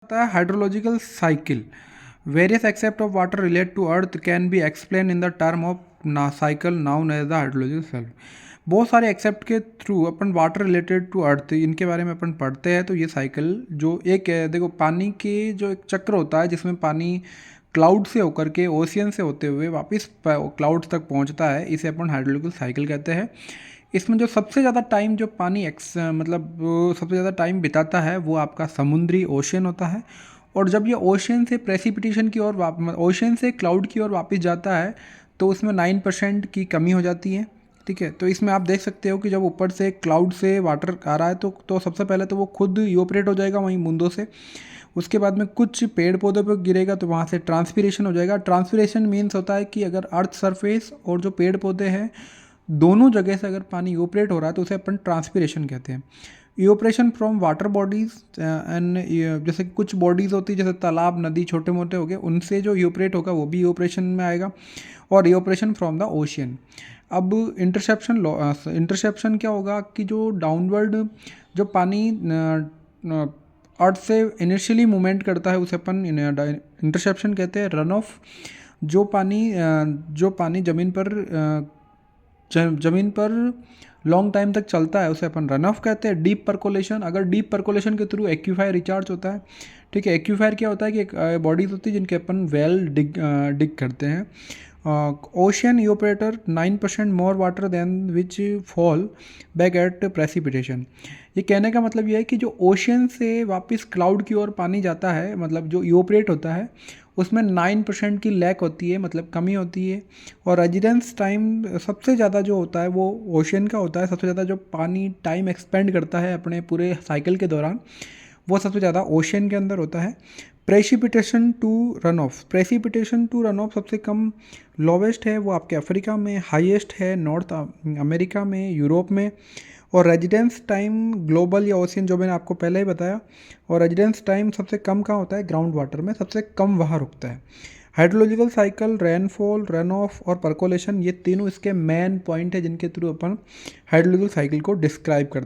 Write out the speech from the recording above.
आता है hydrological cycle. Various aspect of water relate to earth can be explain in the term of cycle known as the hydrological cycle. बहुत सारे aspect के through upon water related to earth इनके बारे में अपन पढ़ते हैं। तो ये साइकिल जो एक है, देखो पानी के जो एक चक्र होता है जिसमें पानी क्लाउड से होकर के ओशियन से होते हुए वापस क्लाउड्स तक पहुंचता है, इसे अपन हाइड्रोलॉजिकल साइकिल कहते हैं। इसमें जो सबसे ज़्यादा टाइम जो पानी सबसे ज़्यादा टाइम बिताता है वो आपका समुद्री ओशियन होता है। और जब ये ओशियन से प्रेसिपिटेशन की ओर ओशियन से क्लाउड की ओर वापस जाता है तो उसमें 9% की कमी हो जाती है। ठीक है, तो इसमें आप देख सकते हो कि जब ऊपर से क्लाउड से वाटर आ रहा है तो सबसे पहले तो वो खुद इवोपरेट हो जाएगा वहीं बूंदों से। उसके बाद में कुछ पेड़ पौधों पर गिरेगा तो वहाँ से ट्रांसपीरेशन हो जाएगा। ट्रांसपीरेशन मीन्स होता है कि अगर अर्थ सरफेस और जो पेड़ पौधे हैं दोनों जगह से अगर पानी इवोपरेट हो रहा है तो उसे अपन ट्रांसपीरेशन कहते हैं। Evaporation from water bodies and जैसे कुछ बॉडीज़ होती है जैसे तालाब नदी छोटे मोटे हो गए, उनसे जो इवोपरेट होगा वो भी इवोपरेशन में आएगा। और इवोपरेशन फ्रॉम द ओशियन। अब इंटरसेप्शन क्या होगा कि जो डाउनवर्ड जो पानी अर्थ से इनिशियली मूवमेंट करता है उसे अपन इंटरसेप्शन कहते हैं। रन ऑफ जो पानी ज़मीन पर लॉन्ग टाइम तक चलता है उसे अपन रन ऑफ कहते हैं। डीप परकोलेशन, अगर डीप परकोलेशन के थ्रू एक्यूफायर रिचार्ज होता है। ठीक है, एक्यूफायर क्या होता है कि एक बॉडीज होती है जिनके अपन वेल डिग करते हैं। Ocean evaporator 9% more water than which fall back at precipitation. ये कहने का मतलब ये है कि जो ओशियन से वापस क्लाउड की ओर पानी जाता है, मतलब जो इवोपरेट होता है उसमें 9% की लैक होती है, मतलब कमी होती है। और रेजिडेंस टाइम सबसे ज़्यादा जो होता है वो ओशियन का होता है। सबसे ज़्यादा जो पानी टाइम एक्सपेंड करता है अपने पूरे साइकिल के दौरान वो सबसे ज़्यादा ओशियन के अंदर होता है। प्रेसिपिटेशन टू रन ऑफ सबसे कम लोवेस्ट है वो आपके अफ्रीका में, हाईएस्ट है नॉर्थ अमेरिका में, यूरोप में। और रेजिडेंस टाइम ग्लोबल या ओशियन जो मैंने आपको पहले ही बताया। और रेजिडेंस टाइम सबसे कम कहाँ होता है, ग्राउंड वाटर में सबसे कम वहाँ रुकता है। Hydrological cycle, rainfall, run of और परकोलेशन, ये तीनों इसके मेन पॉइंट है जिनके थ्रू अपन हाइड्रोलॉजिकल साइकिल को डिस्क्राइब करते हैं।